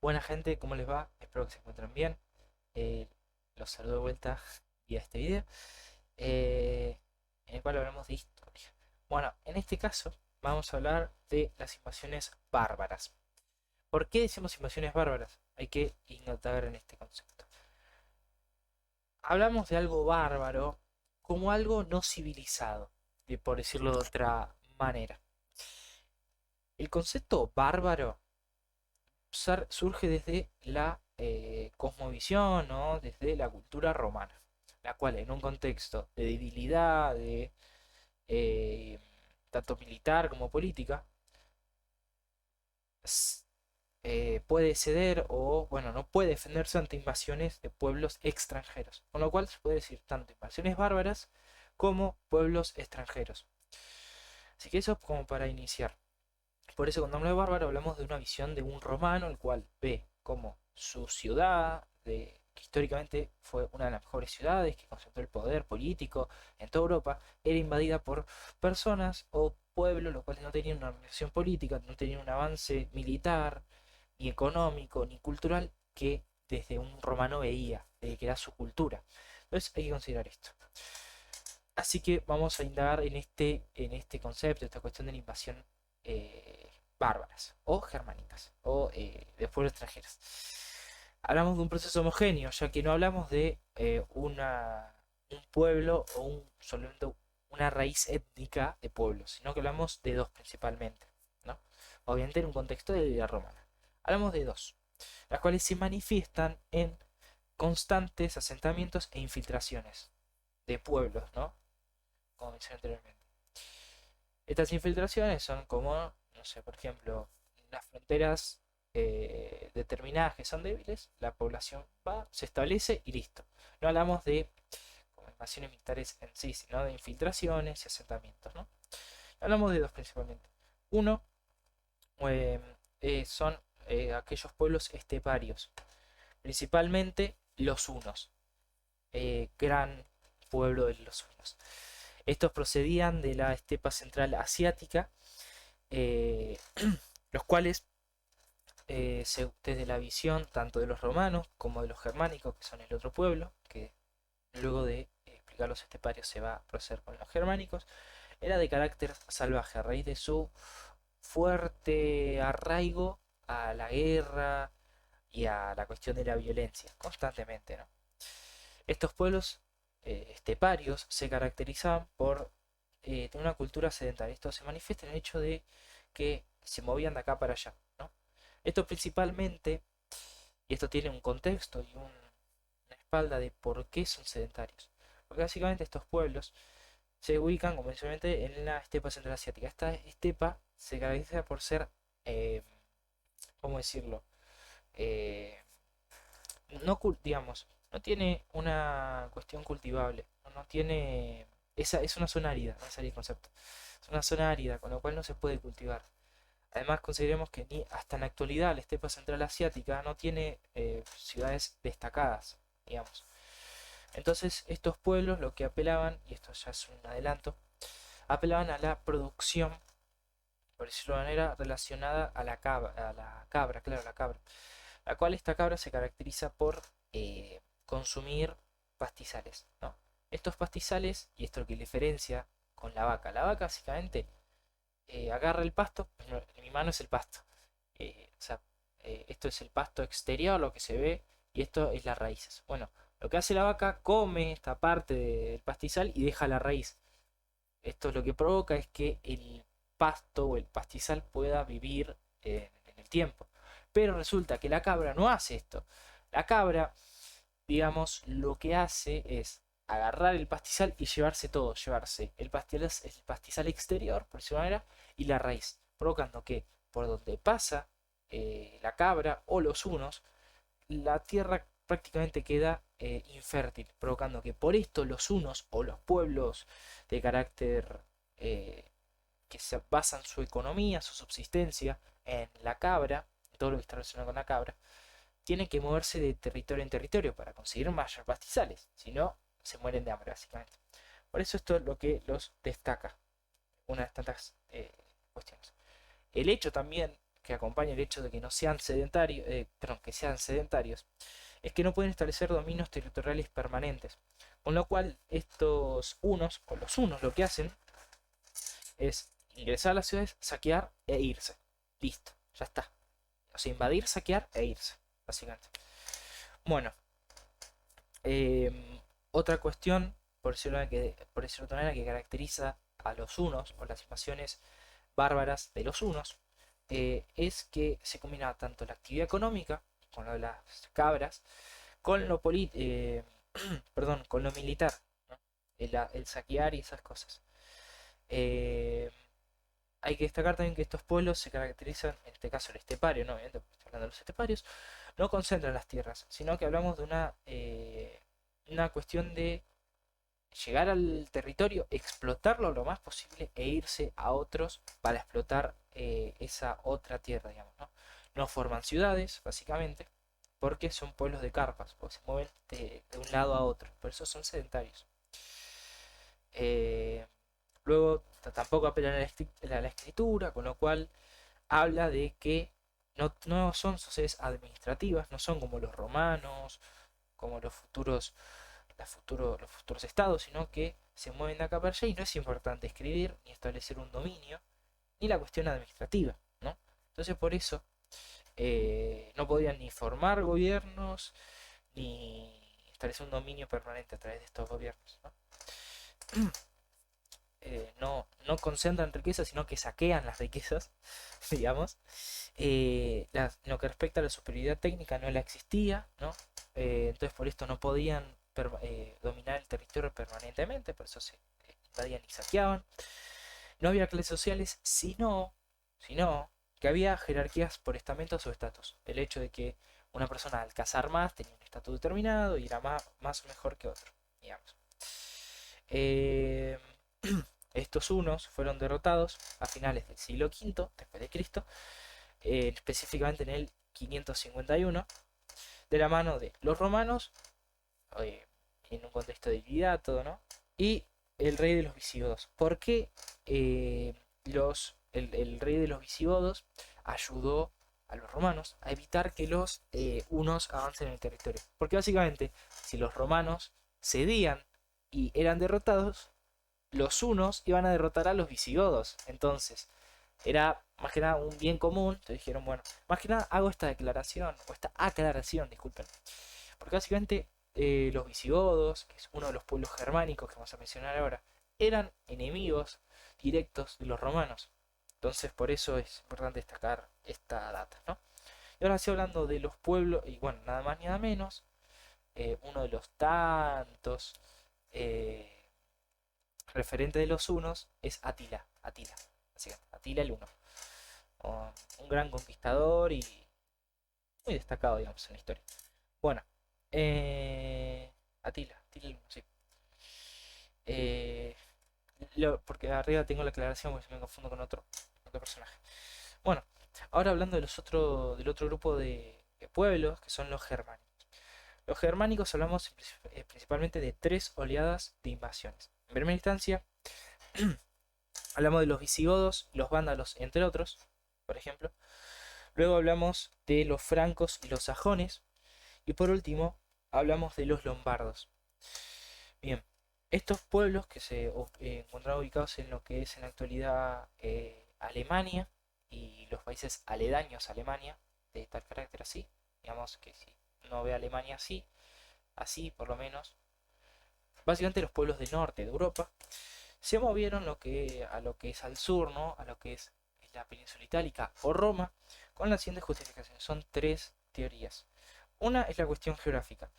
Buena gente, ¿cómo les va? Espero que se encuentren bien. Eh, los saludo de vuelta vía este video, eh, en el cual hablamos de historia. Bueno, en este caso vamos a hablar de las invasiones bárbaras. ¿Por qué decimos invasiones bárbaras? Hay que indagar en este concepto. Hablamos de algo bárbaro como algo no civilizado, por decirlo de otra manera. El concepto bárbaro surge desde la cosmovisión, ¿no? Desde la cultura romana, la cual en un contexto de debilidad, de eh, tanto militar como política, puede ceder o, bueno, no puede defenderse ante invasiones de pueblos extranjeros. Con lo cual se puede decir tanto invasiones bárbaras como pueblos extranjeros. Así que eso como para iniciar. Por eso cuando hablamos de bárbaro hablamos de una visión de un romano, el cual ve como su ciudad, que históricamente fue una de las mejores ciudades, que concentró el poder político en toda Europa, era invadida por personas o pueblos los cuales no tenían una organización política, no tenían un avance militar, ni económico, ni cultural, que desde un romano veía, que era su cultura. Entonces hay que considerar esto. Así que vamos a indagar en este concepto, esta cuestión de la invasión bárbaras o germánicas o de pueblos extranjeros. Hablamos de un proceso homogéneo, ya que no hablamos de un pueblo o solamente una raíz étnica de pueblos, sino que hablamos de dos principalmente, ¿no? Obviamente en un contexto de vida romana. Hablamos de dos, las cuales se manifiestan en constantes asentamientos e infiltraciones de pueblos, ¿no? Como mencioné anteriormente. Estas infiltraciones son como, no sé, por ejemplo, las fronteras determinadas que son débiles, la población va, se establece y listo. No hablamos de como invasiones militares en sí, sino de infiltraciones y asentamientos, ¿no? Hablamos de dos principalmente. Uno eh, son aquellos pueblos esteparios, principalmente los hunos, gran pueblo de los hunos. Estos procedían de la estepa central asiática, eh, los cuales, desde la visión tanto de los romanos como de los germánicos, que son el otro pueblo, que luego de explicar los esteparios se va a proceder con los germánicos, era de carácter salvaje a raíz de su fuerte arraigo a la guerra y a la cuestión de la violencia, constantemente, ¿no? Estos pueblos esteparios se caracterizaban por tener una cultura sedentaria. Esto se manifiesta en el hecho de que se movían de acá para allá, ¿no? Esto principalmente, y esto tiene un contexto y una espalda de por qué son sedentarios. Porque básicamente estos pueblos se ubican convencionalmente en la estepa central asiática. Esta estepa se caracteriza por ser, eh, ¿cómo decirlo? Eh, no, digamos, no tiene una cuestión cultivable, no tiene, esa es una zona árida, no es el concepto. Es una zona árida, con lo cual no se puede cultivar. Además, consideremos que ni hasta en la actualidad la estepa central asiática no tiene ciudades destacadas, digamos. Entonces, estos pueblos lo que apelaban, y esto ya es un adelanto, apelaban a la producción, por decirlo de manera, relacionada a la cabra, claro, la cabra. La cual esta cabra se caracteriza por consumir pastizales, ¿no? Estos pastizales, y esto es lo que le diferencia con la vaca básicamente agarra el pasto, en mi mano es el pasto. O sea, esto es el pasto exterior, lo que se ve, y esto es las raíces. Bueno, lo que hace la vaca, come esta parte del pastizal y deja la raíz. Esto lo que provoca es que el pasto o el pastizal pueda vivir en el tiempo. Pero resulta que la cabra no hace esto. La cabra, digamos, lo que hace es agarrar el pastizal y llevarse todo, llevarse el pastizal exterior, por decirlo de manera, y la raíz, provocando que por donde pasa la cabra o los unos, la tierra prácticamente queda infértil, provocando que por esto los unos o los pueblos de carácter eh, que se basan su economía, su subsistencia en la cabra, todo lo que está relacionado con la cabra, tienen que moverse de territorio en territorio para conseguir mayor pastizales, si no, se mueren de hambre básicamente. Por eso esto es lo que los destaca, una de tantas cuestiones. El hecho también que acompaña el hecho de que no sean sedentarios, que sean sedentarios, es que no pueden establecer dominios territoriales permanentes. Con lo cual, estos unos, o los unos, lo que hacen es ingresar a las ciudades, saquear e irse. Listo, ya está. O sea, invadir, saquear e irse, básicamente. Bueno, otra cuestión, por decirlo de otra manera, que caracteriza a los hunos, o las invasiones bárbaras de los hunos, es que se combina tanto la actividad económica, con lo de las cabras, con lo perdón, con lo militar, ¿no? El saquear y esas cosas. Eh, Hay que destacar también que estos pueblos se caracterizan, en este caso el estepario, ¿no? Obviamente, porque estoy hablando de los esteparios, no concentran las tierras, sino que hablamos de una cuestión de llegar al territorio, explotarlo lo más posible e irse a otros para explotar esa otra tierra, digamos, ¿no? No forman ciudades, básicamente, porque son pueblos de carpas, porque se mueven de un lado a otro, por eso son sedentarios. Eh, Luego tampoco apelan a la escritura, con lo cual habla de que no son sociedades administrativas, no son como los romanos, como los futuros estados, sino que se mueven de acá para allá y no es importante escribir ni establecer un dominio, ni la cuestión administrativa, ¿no? Entonces por eso no podían ni formar gobiernos, ni establecer un dominio permanente a través de estos gobiernos, ¿no? No concentran riquezas, sino que saquean las riquezas, digamos. Lo que respecta a la superioridad técnica no la existía, ¿no? Entonces por esto no podían dominar el territorio permanentemente, por eso se invadían y saqueaban. No había clases sociales, sino que había jerarquías por estamentos o estatus. El hecho de que una persona al cazar más tenía un estatus determinado y era más o mejor que otro, digamos. Eh, Estos unos fueron derrotados a finales del siglo V después de Cristo, específicamente en el 551, de la mano de los romanos, en un contexto de divinidad, todo, ¿no? Y el rey de los visigodos. ¿Por qué el rey de los visigodos ayudó a los romanos a evitar que los hunos avancen en el territorio? Porque básicamente, si los romanos cedían y eran derrotados, los hunos iban a derrotar a los visigodos. Entonces, era más que nada un bien común. Entonces dijeron, bueno, más que nada hago esta declaración, o esta aclaración, disculpen. Porque básicamente los visigodos, que es uno de los pueblos germánicos que vamos a mencionar ahora, eran enemigos directos de los romanos. Entonces, por eso es importante destacar esta data, ¿no? Y ahora sí, hablando de los pueblos, y bueno, nada más ni nada menos, uno de los tantos referente de los hunos es Atila. Así que Atila el Huno. Un gran conquistador y muy destacado, digamos, en la historia. Bueno, Atila el Huno, sí. Eh, porque arriba tengo la aclaración porque se me confundo con otro personaje. Bueno, ahora hablando del otro grupo de pueblos que son los germánicos. Los germánicos hablamos principalmente de tres oleadas de invasiones. En primera instancia, hablamos de los visigodos, los vándalos, entre otros, por ejemplo. Luego hablamos de los francos y los sajones. Y por último, hablamos de los lombardos. Bien, estos pueblos que se encuentran ubicados en lo que es en la actualidad Alemania y los países aledaños a Alemania, de tal carácter así, digamos que si no ve a Alemania así por lo menos, básicamente los pueblos del norte de Europa, se movieron a lo que es al sur, ¿no? A lo que es la península itálica o Roma, con la siguiente justificación. Son tres teorías. Una es la cuestión geográfica.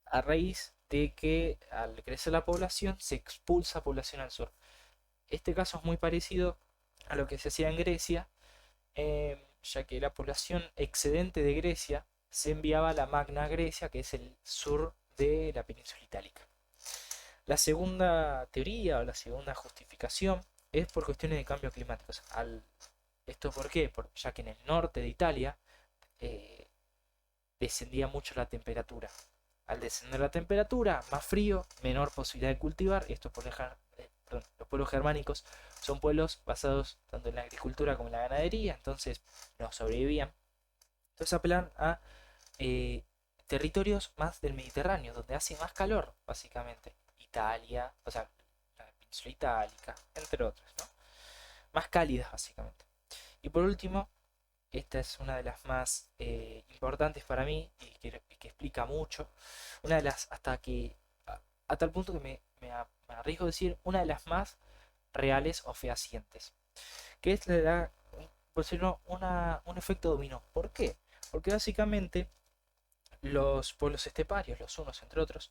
A raíz de que al crecer la población se expulsa población al sur. Este caso es muy parecido a lo que se hacía en Grecia, ya que la población excedente de Grecia se enviaba a la Magna Grecia, que es el sur de la península itálica. La segunda teoría o la segunda justificación es por cuestiones de cambio climático. ¿Esto por qué? Ya que en el norte de Italia descendía mucho la temperatura. Al descender la temperatura, más frío, menor posibilidad de cultivar. Esto perdón, los pueblos germánicos son pueblos basados tanto en la agricultura como en la ganadería, entonces no sobrevivían. Entonces apelan a eh, territorios más del Mediterráneo, donde hace más calor, básicamente. Italia, o sea, la península itálica, entre otros, ¿no? Más cálidas, básicamente. Y por último, esta es una de las más importantes para mí y que explica mucho. Una de las, a tal punto que me arriesgo a decir, una de las más reales o fehacientes. Que es por decirlo, un efecto dominó. ¿Por qué? Porque básicamente los pueblos esteparios, los unos entre otros,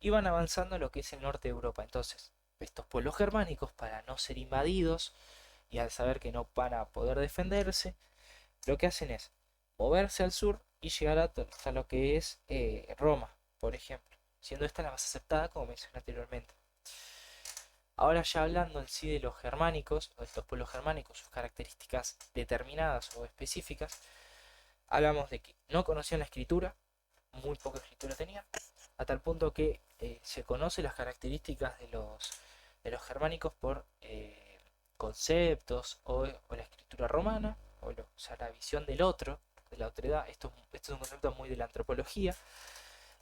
iban avanzando a lo que es el norte de Europa. Entonces, estos pueblos germánicos, para no ser invadidos y al saber que no van a poder defenderse, lo que hacen es moverse al sur y llegar hasta lo que es Roma, por ejemplo, siendo esta la más aceptada, como mencioné anteriormente. Ahora ya hablando en sí de los germánicos, o de estos pueblos germánicos, sus características determinadas o específicas, hablamos de que no conocían la escritura, muy poca escritura tenían, a tal punto que se conocen las características de los germánicos por conceptos o la escritura romana, o sea, la visión del otro, de la otredad. Esto es un concepto muy de la antropología,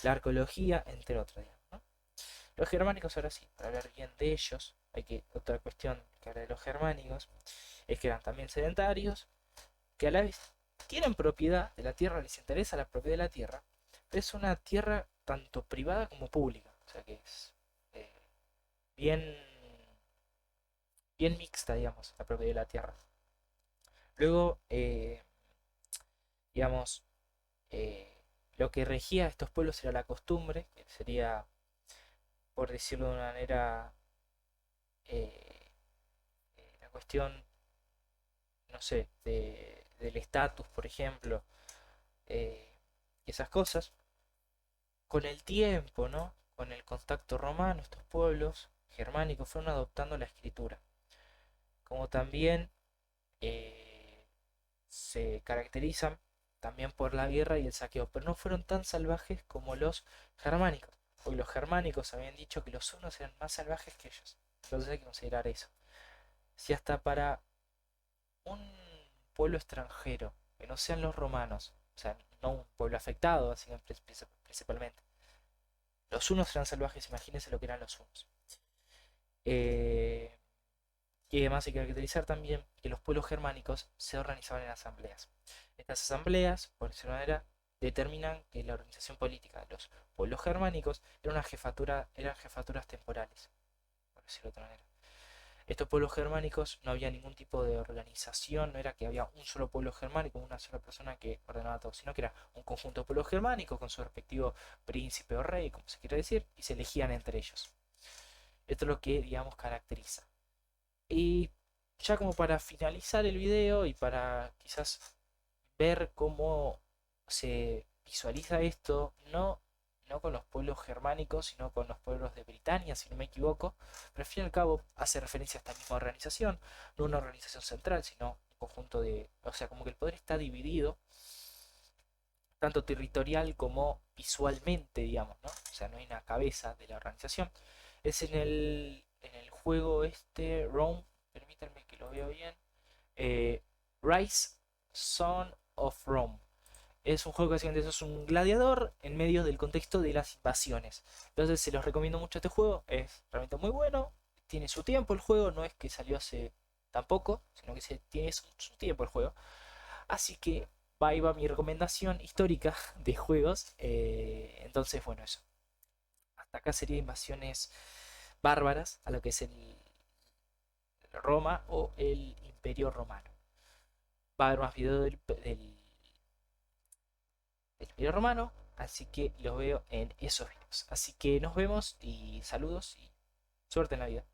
la arqueología, entre otros, digamos, ¿no? Los germánicos, ahora sí, para hablar bien de ellos, otra cuestión que habla de los germánicos es que eran también sedentarios, que a la vez tienen propiedad de la tierra, les interesa la propiedad de la tierra, pero es una tierra tanto privada como pública, o sea que es eh, bien, bien mixta, digamos, la propiedad de la tierra. Luego, digamos, eh, lo que regía a estos pueblos era la costumbre, que sería, por decirlo de una manera, eh, la cuestión, no sé, del estatus, por ejemplo, eh, y esas cosas. Con el tiempo, ¿no? Con el contacto romano, estos pueblos germánicos fueron adoptando la escritura, como también se caracterizan también por la guerra y el saqueo, pero no fueron tan salvajes como los germánicos, porque los germánicos habían dicho que los hunos eran más salvajes que ellos, entonces hay que considerar eso. Si hasta para un pueblo extranjero, que no sean los romanos, o sea, no un pueblo afectado, así principalmente, los hunos eran salvajes, imagínense lo que eran los hunos. Eh, y además hay que caracterizar también que los pueblos germánicos se organizaban en asambleas. Estas asambleas, por decirlo de manera, determinan que la organización política de los pueblos germánicos era una jefatura, eran jefaturas temporales, por decirlo de otra manera. Estos pueblos germánicos no había ningún tipo de organización, no era que había un solo pueblo germánico, una sola persona que ordenaba todo, sino que era un conjunto de pueblos germánicos con su respectivo príncipe o rey, como se quiere decir, y se elegían entre ellos. Esto es lo que, digamos, caracteriza. Y ya como para finalizar el video y para quizás ver cómo se visualiza esto, no con los pueblos germánicos, sino con los pueblos de Britania, si no me equivoco, pero al fin y al cabo hace referencia a esta misma organización, no una organización central, sino un conjunto de, o sea, como que el poder está dividido, tanto territorial como visualmente, digamos, ¿no? O sea, no hay una cabeza de la organización. Es en el juego este, Rome, permítanme que lo vea bien, eh, Rise Son of Rome. Es un juego que básicamente sos un gladiador en medio del contexto de las invasiones. Entonces se los recomiendo mucho este juego, es realmente muy bueno, tiene su tiempo el juego, no es que salió hace tampoco, sino que tiene su tiempo el juego. Así que ahí va mi recomendación histórica de juegos. Entonces, bueno, eso. Hasta acá sería invasiones bárbaras a lo que es el Roma o el Imperio Romano. Va a haber más videos del Imperio Romano, así que los veo en esos videos. Así que nos vemos y saludos y suerte en la vida.